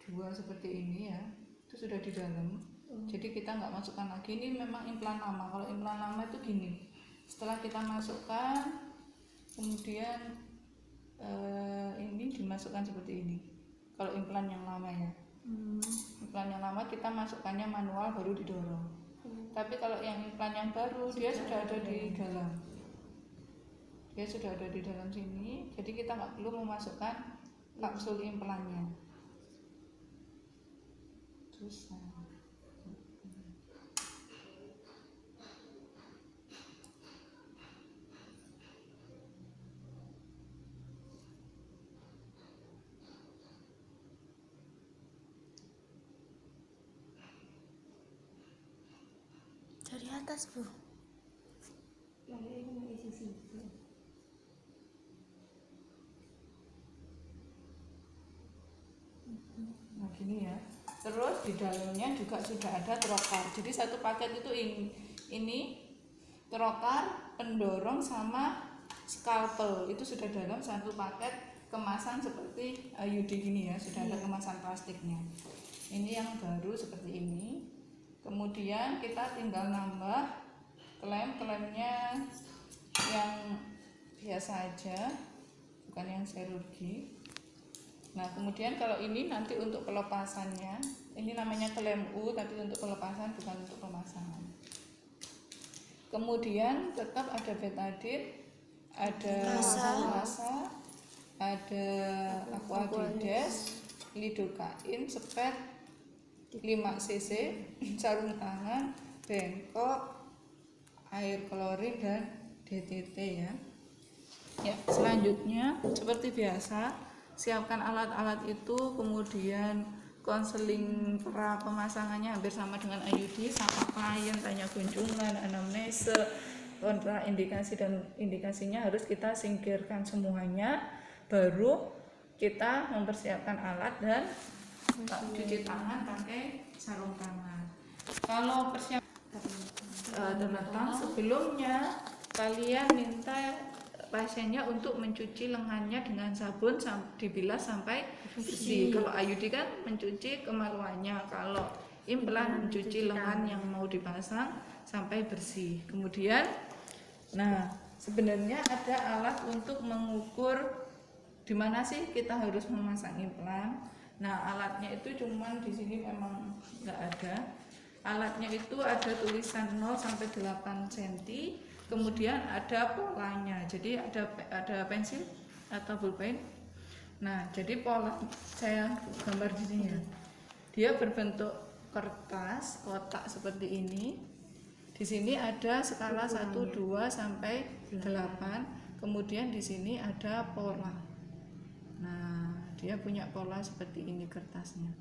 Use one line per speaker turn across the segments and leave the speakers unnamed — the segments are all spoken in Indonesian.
dua seperti ini ya, itu sudah di dalam. Jadi kita nggak masukkan lagi. Ini memang implan lama. Kalau implan lama itu gini, setelah kita masukkan, kemudian ini dimasukkan seperti ini. Kalau implan yang lama ya, implan yang lama kita masukkannya manual baru didorong. Tapi kalau yang implan yang baru dia sudah ada di dalam. Dia sudah ada di dalam sini, jadi kita nggak perlu memasukkan kapsul implannya. Terus
dari atas, Bu.
nah gini ya. Terus di dalamnya juga sudah ada trokar. Jadi satu paket itu ini trokar, pendorong sama scalpel itu sudah dalam satu paket kemasan seperti IUD gini ya, sudah ada kemasan plastiknya. Ini yang baru seperti ini. Kemudian kita tinggal nambah klem-klemnya yang biasa aja, bukan yang chirurgi. Nah kemudian kalau ini nanti untuk pelepasannya, ini namanya klem U, tapi untuk pelepasan bukan untuk pemasangan. Kemudian tetap ada betadine, ada rasa, ada aquadides, lidocain, spet 5 cc, sarung tangan, bengkok, air klorin dan DTT ya. Ya, selanjutnya seperti biasa, siapkan alat-alat itu, kemudian konseling pra pemasangannya hampir sama dengan IUD, sama klien, tanya kunjungan, anamnese, kontraindikasi dan indikasinya harus kita singkirkan semuanya, baru kita mempersiapkan alat dan cuci tangan pakai sarung tangan. Kalau persiapan sebelumnya kalian minta pasiennya untuk mencuci lengannya dengan sabun dibilas sampai bersih. Kalau IUD kan mencuci kemaluannya, kalau implan mencuci lengan yang mau dipasang sampai bersih. Kemudian nah sebenarnya ada alat untuk mengukur di mana sih kita harus memasang implan. Nah alatnya itu cuman di sini memang nggak ada. Alatnya itu ada tulisan 0 sampai 8 cm. Kemudian ada polanya, jadi ada pensil atau pulpen. Nah, jadi pola saya gambar di sini ya. Dia berbentuk kertas kotak seperti ini. Di sini ada skala 1, 2 sampai 8. Kemudian di sini ada pola. Nah, dia punya pola seperti ini kertasnya.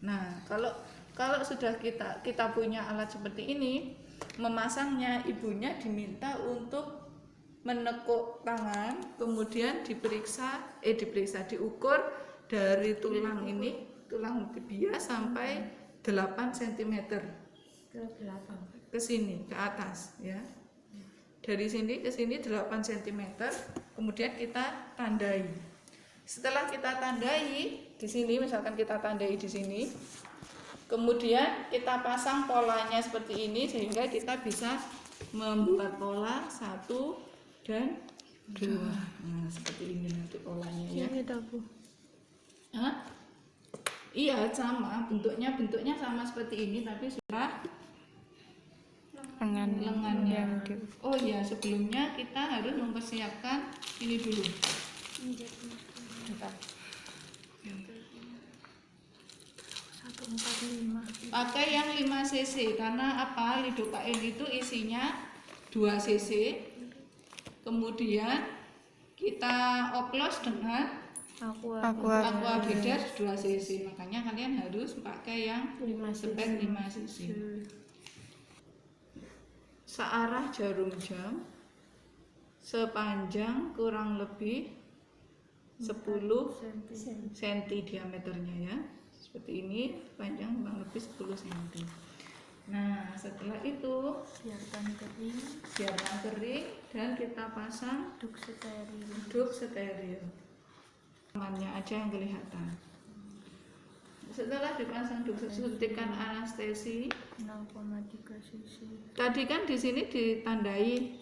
Nah, kalau sudah kita punya alat seperti ini, memasangnya ibunya diminta untuk menekuk tangan, kemudian diukur dari tulang ini, tulang tibia sampai 8 cm ke sini, ke atas ya. Dari sini ke sini 8 cm, kemudian kita tandai. Setelah kita tandai di sini, misalkan kita tandai di sini, kemudian kita pasang polanya seperti ini sehingga kita bisa membuat pola 1 dan 2. Nah, seperti ini nanti polanya ya. Iya, sama bentuknya sama seperti ini, tapi sudah lengannya. Oh iya, sebelumnya kita harus mempersiapkan ini dulu. Pakai yang 5 cc karena apa? Lidocain itu isinya 2 cc. Kemudian kita oplos dengan aquadides 2 cc. Makanya kalian harus pakai yang spek 5 cc. Searah jarum jam sepanjang kurang lebih 10 cm diameternya ya. Seperti ini, panjang kurang lebih 10 cm. Nah, setelah itu biarkan kering dan kita pasang duk steril. Tangannya aja yang kelihatan. setelah dipasang suntikan anestesi
0,3 cc.
tadi kan di sini ditandai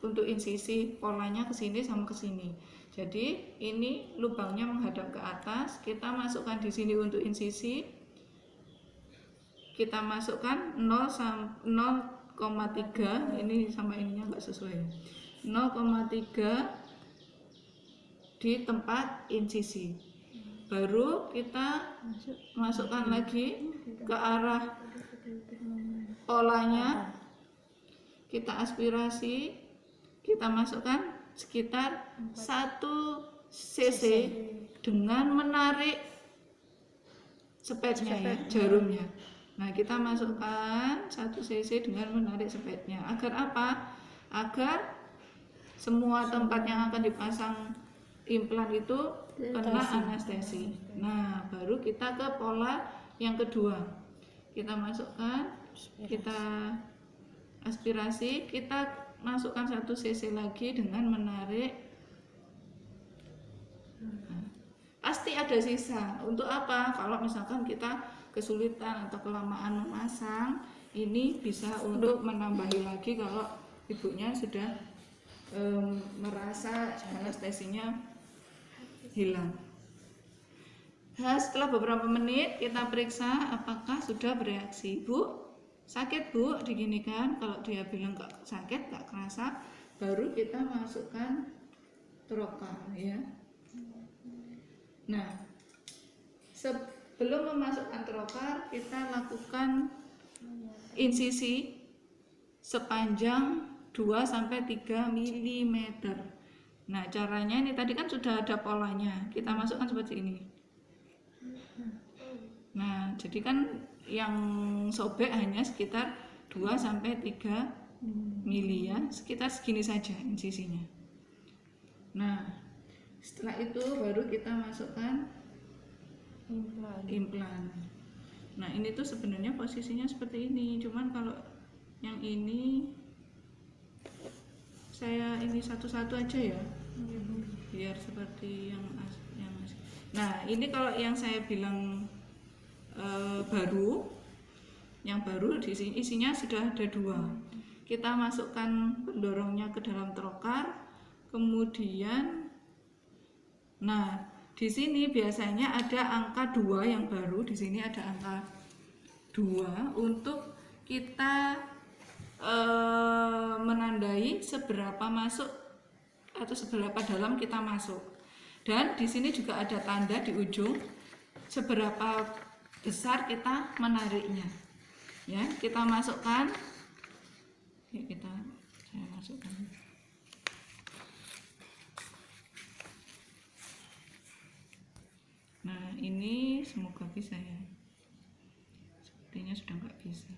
untuk insisi, polanya ke sini sama ke sini. Jadi ini lubangnya menghadap ke atas, kita masukkan di sini untuk insisi. Kita masukkan 0,3, ini sama ininya enggak sesuai. 0,3 di tempat insisi. Baru kita masukkan lagi ke arah polanya, kita aspirasi, kita masukkan sekitar 1 cc dengan menarik spetnya ya, jarumnya. Nah, kita masukkan 1 cc dengan menarik spetnya. Agar apa? Agar semua tempat yang akan dipasang implan itu kena anestesi. Nah, baru kita ke pola yang kedua. Kita masukkan, kita aspirasi, kita masukkan 1 cc lagi dengan menarik. Nah, pasti ada sisa. Untuk apa? Kalau misalkan kita kesulitan atau kelamaan memasang, ini bisa untuk menambahi lagi kalau ibunya sudah merasa anestesinya hilang. Nah, setelah beberapa menit kita periksa apakah sudah bereaksi. Bu, sakit Bu, diginikan. Kalau dia bilang nggak sakit, nggak kerasa, baru kita masukkan trokar ya. Nah, sebelum memasukkan trokar, kita lakukan insisi sepanjang 2-3 mm. Nah, caranya ini tadi kan sudah ada polanya, kita masukkan seperti ini. Nah, jadi kan yang sobek hanya sekitar 2-3 mili ya, sekitar segini saja insisinya. Nah, setelah itu baru kita masukkan implan. Nah, ini tuh sebenarnya posisinya seperti ini, cuman kalau yang ini saya ini satu-satu aja ya, biar seperti yang nah, ini kalau yang saya bilang yang baru di sini isinya sudah ada 2. Kita masukkan pendorongnya ke dalam trokar, kemudian nah, di sini biasanya ada angka 2 yang baru, di sini ada angka 2 untuk kita menandai seberapa masuk atau seberapa dalam kita masuk. Dan di sini juga ada tanda di ujung seberapa besar kita menariknya. Ya, kita masukkan. Ya, saya masukkan. Nah, ini semoga bisa ya. Sepertinya sudah nggak bisa.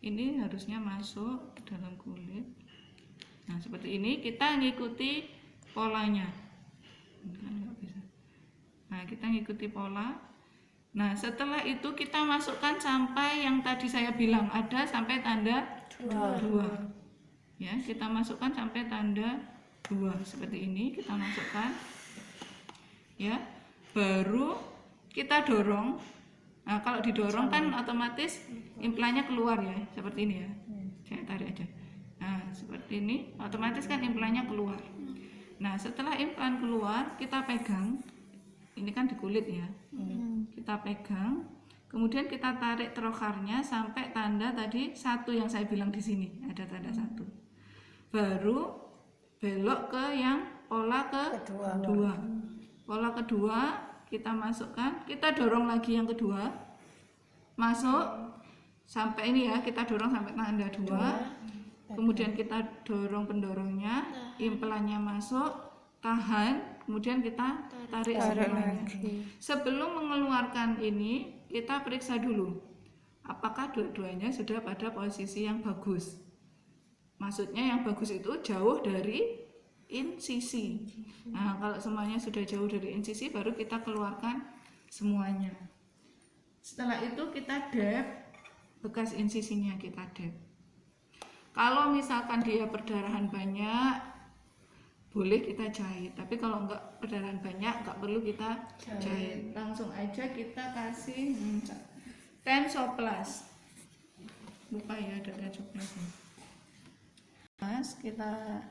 Ini harusnya masuk ke dalam kulit. Nah, seperti ini kita ngikuti polanya. Nah, kita ngikuti pola. Nah, setelah itu kita masukkan sampai yang tadi saya bilang ada sampai tanda 2. Ya, kita masukkan sampai tanda 2 seperti ini, kita masukkan. Ya, baru kita dorong. Nah, kalau didorong kan otomatis implannya keluar ya, seperti ini ya. Saya tarik aja. Nah, seperti ini otomatis kan implannya keluar. Nah, setelah implan keluar, kita pegang. Ini kan di kulit ya. Kita pegang, kemudian kita tarik trokarnya sampai tanda tadi 1 yang saya bilang di sini, ada tanda 1. Baru belok ke yang pola kedua. Pola kedua kita masukkan, kita dorong lagi yang kedua. Masuk sampai ini ya, kita dorong sampai tanda 2. Kemudian kita dorong pendorongnya, implannya masuk, tahan, kemudian kita tarik implannya. Sebelum mengeluarkan ini, kita periksa dulu apakah dua-duanya sudah pada posisi yang bagus. Maksudnya yang bagus itu jauh dari insisi. Nah, kalau semuanya sudah jauh dari insisi, baru kita keluarkan semuanya. Setelah itu kita dep bekas insisinya, kita dep. Kalau misalkan dia perdarahan banyak, boleh kita jahit. Tapi kalau enggak perdarahan banyak, enggak perlu kita jahit. Langsung aja kita kasih Tensoplas. Lupa ya ada Tensoplas. Mas, kita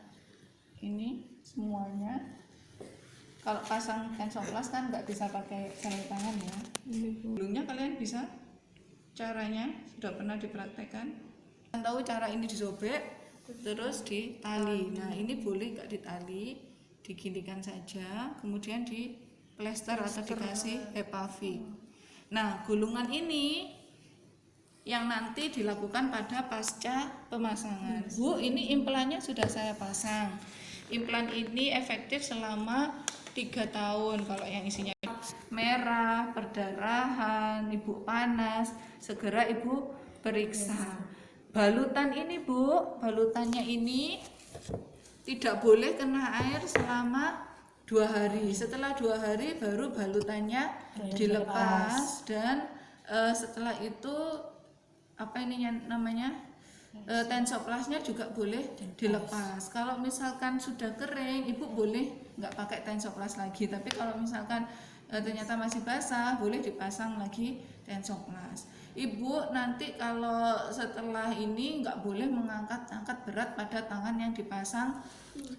ini semuanya. Kalau pasang Tensoplas kan nggak bisa pakai sarung tangan ya. Dulunya kalian bisa, caranya sudah pernah dipraktekkan. Kalian tahu cara ini disobek terus ditali. Nah ini boleh nggak ditali, diginikan saja, kemudian di plester atau dikasih HEPA-V. Nah gulungan ini yang nanti dilakukan pada pasca pemasangan. Bu, ini implannya sudah saya pasang. Implan ini efektif selama 3 tahun. Kalau yang isinya merah, perdarahan, ibu panas, segera ibu periksa. Balutan ini Bu, balutannya ini tidak boleh kena air selama 2 hari. Setelah 2 hari baru balutannya dilepas dan setelah itu apa ini namanya Tensoplasnya juga boleh dilepas. Kalau misalkan sudah kering, ibu boleh nggak pakai Tensoplas lagi. Tapi kalau misalkan ternyata masih basah, boleh dipasang lagi Tensoplas. Ibu nanti kalau setelah ini nggak boleh mengangkat berat pada tangan yang dipasang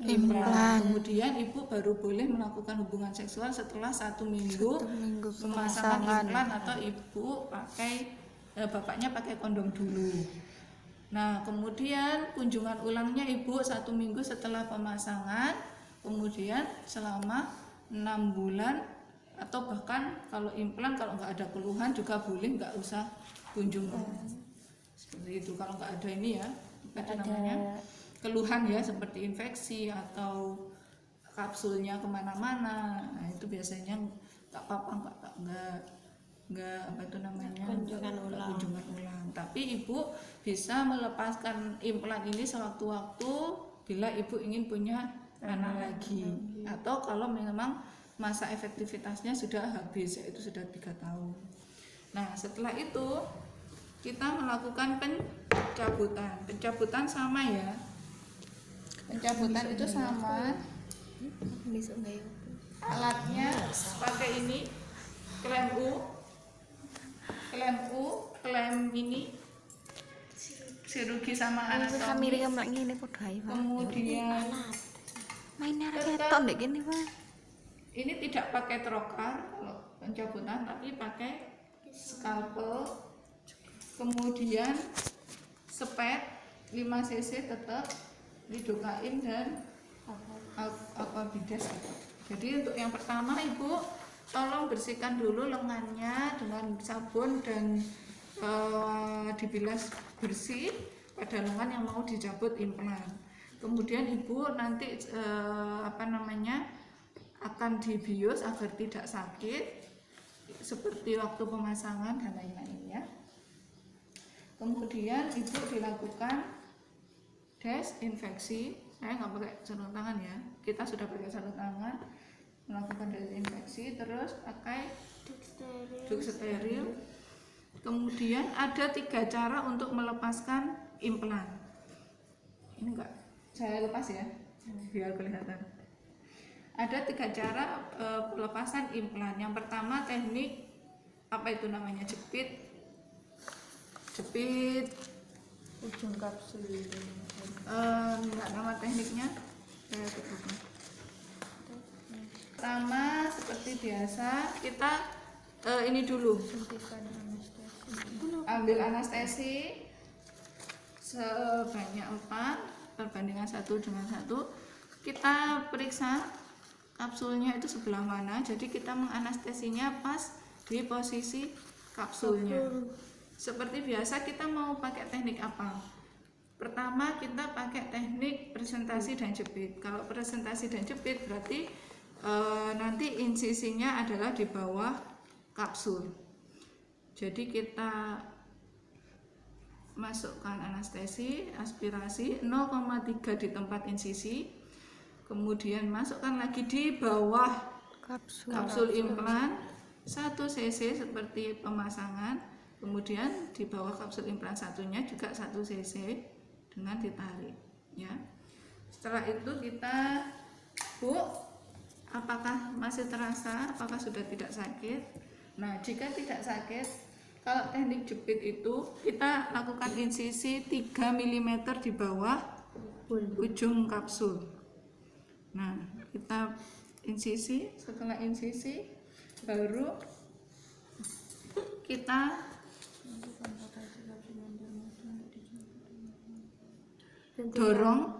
implan. Kemudian ibu baru boleh melakukan hubungan seksual setelah 1 minggu pemasangan implan, atau ibu pakai bapaknya pakai kondom dulu. Nah kemudian kunjungan ulangnya ibu 1 minggu setelah pemasangan, kemudian selama 6 bulan, atau bahkan kalau implan kalau nggak ada keluhan juga boleh nggak usah kunjungan. Seperti itu kalau nggak ada ini ya, apa namanya keluhan ya seperti infeksi atau kapsulnya kemana-mana. Nah itu biasanya nggak apa-apa, nggak apa itu namanya kunjungan ulang. Tapi ibu bisa melepaskan implan ini sewaktu-waktu bila ibu ingin punya anak lagi, atau kalau memang masa efektivitasnya sudah habis, yaitu sudah 3 tahun. Nah setelah itu kita melakukan pencabutan sama ya. Pencabutan itu sama, alatnya pakai ini klem ini chirurgi sama anatomi. Kemudian tetap ini tidak pakai trokar kalau pencabutan, tapi pakai scalpel. Kemudian spet 5 cc tetap lidocain dan aquabides. Jadi untuk yang pertama ibu tolong bersihkan dulu lengannya dengan sabun dan dibilas bersih pada lengan yang mau dicabut implan. Kemudian ibu nanti akan dibius agar tidak sakit seperti waktu pemasangan dan lain-lain ya. Kemudian ibu dilakukan desinfeksi. Saya nggak pakai sarung tangan ya, kita sudah pakai sarung tangan, melakukan desinfeksi, terus pakai duk steril. Kemudian ada 3 cara untuk melepaskan implan. Ini enggak saya lepas ya biar kelihatan. Ada 3 cara pelepasan implan. Yang pertama teknik apa itu namanya, jepit
ujung kapsul.
Enggak, nama tekniknya saya lupa. Pertama seperti biasa kita ini dulu ambil anestesi sebanyak 4 perbandingan 1 dengan 1. Kita periksa kapsulnya itu sebelah mana, jadi kita menganestesinya pas di posisi kapsulnya. Seperti biasa kita mau pakai teknik apa? Pertama kita pakai teknik presentasi dan jepit. Kalau presentasi dan jepit berarti nanti insisinya adalah di bawah kapsul. Jadi kita masukkan anestesi, aspirasi 0,3 di tempat insisi, kemudian masukkan lagi di bawah kapsul implan 1 cc seperti pemasangan, kemudian di bawah kapsul implan satunya juga 1 cc dengan ditarik ya. Setelah itu kita, Bu, apakah masih terasa, apakah sudah tidak sakit? Nah, jika tidak sakit, kalau teknik jepit itu kita lakukan insisi 3 mm di bawah ujung kapsul. Nah, kita insisi, setelah insisi baru kita dorong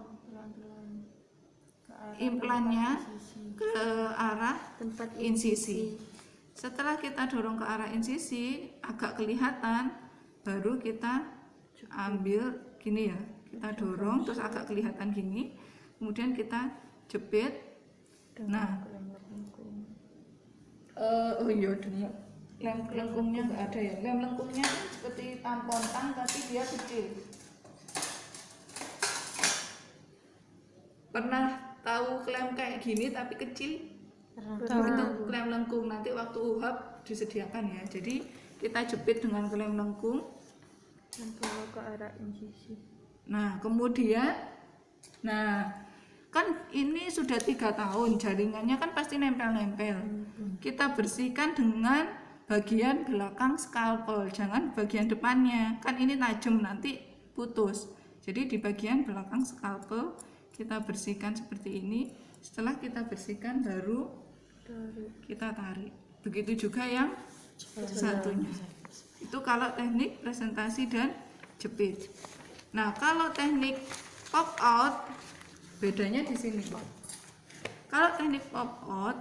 implannya ke arah
tempat
insisi. Setelah kita dorong ke arah insisi agak kelihatan, baru kita ambil gini ya, kita dorong terus agak kelihatan gini, kemudian kita jepit. Nah, oh iya, lem lengkungnya nggak ada ya. Lem lengkungnya seperti tampon tang tapi dia kecil. Pernah tahu klem kayak gini tapi kecil? Itu klem lengkung, nanti waktu uhab disediakan ya. Jadi kita jepit dengan klem lengkung
dan bawa ke arah insisi.
Nah kemudian, kan ini sudah 3 tahun, jaringannya kan pasti nempel-nempel. Kita bersihkan dengan bagian belakang scalpel, jangan bagian depannya, kan ini tajam nanti putus. Jadi di bagian belakang scalpel kita bersihkan seperti ini. Setelah kita bersihkan baru kita tarik. Begitu juga yang satunya. Itu kalau teknik presentasi dan jepit. Nah, kalau teknik pop out bedanya di sini. Kalau teknik pop out,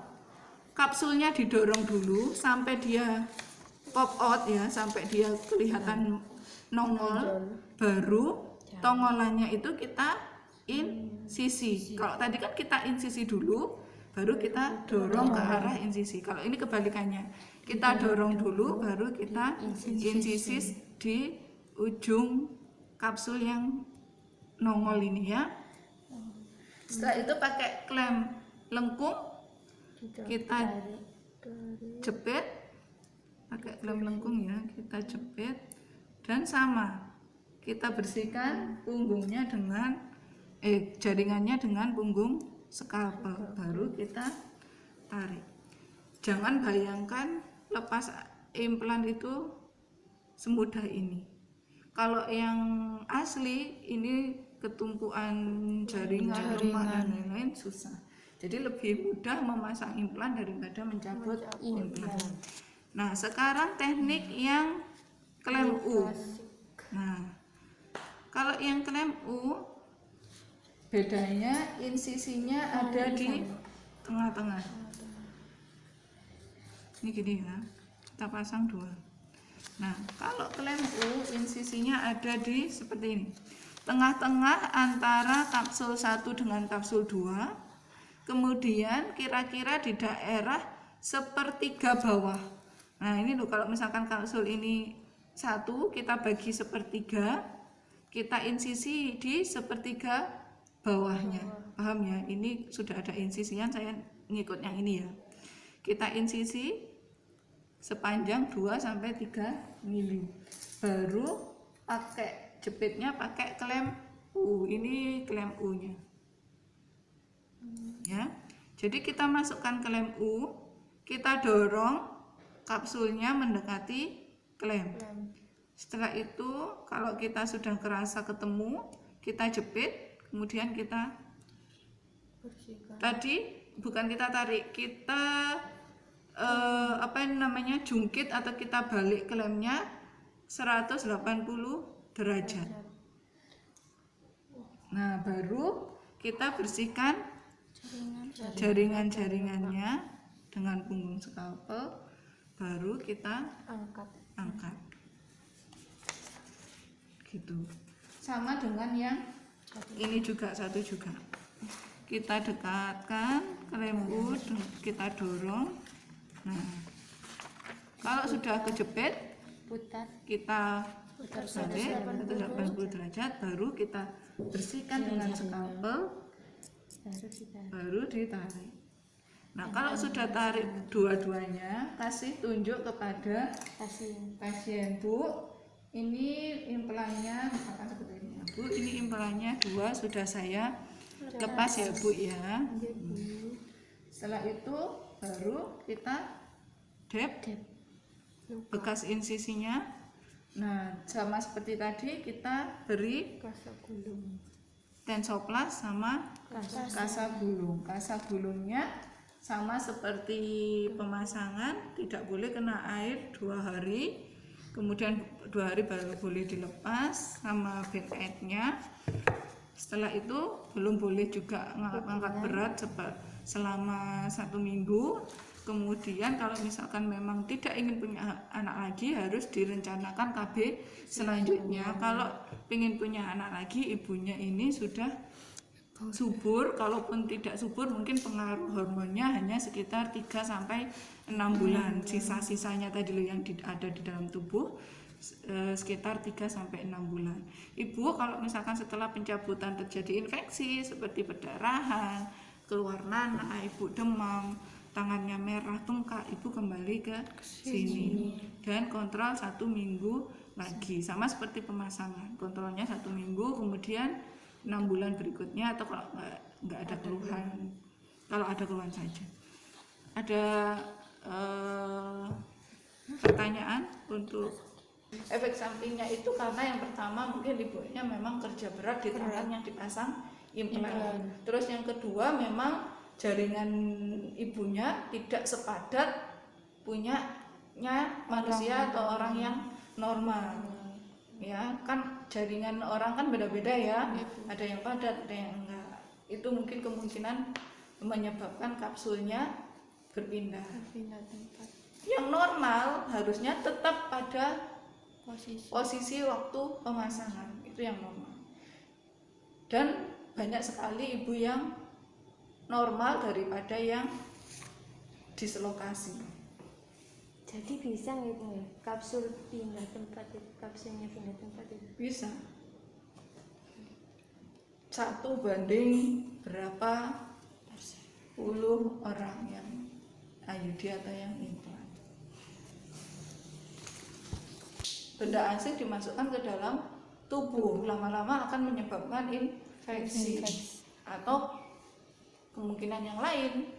kapsulnya didorong dulu sampai dia pop out ya, sampai dia kelihatan nongol, baru tongolannya itu kita insisi. Kalau tadi kan kita insisi dulu, baru kita dorong ke arah insisi. Kalau ini kebalikannya, kita dorong dulu, baru kita insisi di ujung kapsul yang nongol ini ya. Setelah itu pakai klem lengkung, kita jepit, pakai klem lengkung ya, kita jepit, dan sama kita bersihkan punggungnya dengan jaringannya dengan punggung scalpel, baru kita tarik. Jangan bayangkan lepas implan itu semudah ini. Kalau yang asli ini ketumpuan jaringan lemak dan lain-lain susah. Jadi lebih mudah memasang implan daripada mencabut implan. Nah, sekarang teknik yang klem U. Nah, kalau yang klem U bedanya insisinya ada di tengah-tengah. Ini gini ya, kita pasang 2. Nah, kalau klem U insisinya ada di seperti ini, tengah-tengah antara kapsul 1 dengan kapsul 2, kemudian kira-kira di daerah sepertiga bawah. Nah, ini loh, kalau misalkan kapsul ini 1, kita bagi sepertiga, kita insisi di sepertiga bawahnya, paham ya? Ini sudah ada insisian, saya ngikut yang ini ya. Kita insisi sepanjang 2-3 mm, baru pakai jepitnya pakai klem U. Ini klem U nya ya. Jadi kita masukkan klem U, kita dorong kapsulnya mendekati klem. Setelah itu kalau kita sudah kerasa ketemu, kita jepit. Kemudian kita tadi bukan kita tarik, kita jungkit atau kita balik klemnya 180 derajat. Nah, baru kita bersihkan jaringan-jaringannya dengan punggung scalpel, baru kita angkat. Gitu. Sama dengan yang ini juga, satu juga. Kita dekatkan klem U, kita dorong. Nah, kalau sudah kejepit, kita balik 180 derajat, baru kita bersihkan dengan scalpel, baru ditarik. Nah, kalau sudah tarik dua-duanya, kasih tunjuk kepada pasien. Bu, ini implannya misalkan seperti ini. Bu, ini implannya 2 sudah saya lepas ya Bu ya. Setelah itu baru kita dep bekas insisinya. Nah, sama seperti tadi kita beri
Kasa gulung.
Tensoplas sama kasa gulung. Kasa gulungnya sama seperti pemasangan, tidak boleh kena air 2 hari, kemudian 2 hari baru boleh dilepas sama band aid-nya. Setelah itu belum boleh juga ngangkat berat selama 1 minggu. Kemudian kalau misalkan memang tidak ingin punya anak lagi, harus direncanakan KB selanjutnya. Kalau ingin punya anak lagi, ibunya ini sudah subur. Kalaupun tidak subur, mungkin pengaruh hormonnya hanya sekitar 3-6 bulan. Sisa-sisanya tadi loh yang ada di dalam tubuh sekitar 3-6 bulan. Ibu kalau misalkan setelah pencabutan terjadi infeksi seperti perdarahan, keluar nanah, ibu demam, tangannya merah, tungkak, ibu kembali ke sini dan kontrol 1 minggu lagi, sama seperti pemasangan, kontrolnya 1 minggu, kemudian 6 bulan berikutnya, atau kalau nggak ada keluhan, kalau ada keluhan saja. Ada pertanyaan untuk efek sampingnya itu? Karena yang pertama mungkin ibunya memang kerja berat di tangan yang dipasang implan. Terus yang kedua memang jaringan ibunya tidak sepadat punyanya manusia atau orang yang normal. Ya, kan jaringan orang kan beda-beda ya. Ada yang padat, ada yang enggak. Itu mungkin kemungkinan menyebabkan kapsulnya berpindah.
tempat.
Yang normal harusnya tetap pada
Posisi.
waktu pemasangan, itu yang normal. Dan banyak sekali ibu yang normal daripada yang dislokasi.
Jadi bisa gitu ya, kapsul pindah tempat itu, kapsulnya pindah tempat itu.
Bisa. 1 banding berapa puluh orang yang IUD atau yang implan. Benda asing dimasukkan ke dalam tubuh, lama-lama akan menyebabkan infeksi atau kemungkinan yang lain.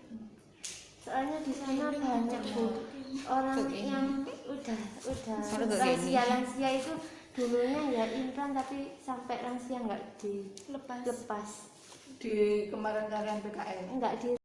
Soalnya di sana banyak Bu orang yang udah lansia itu dulunya ya implan, tapi sampai lansia nggak dilepas.
Di kemarin kalian PKN
Nggak di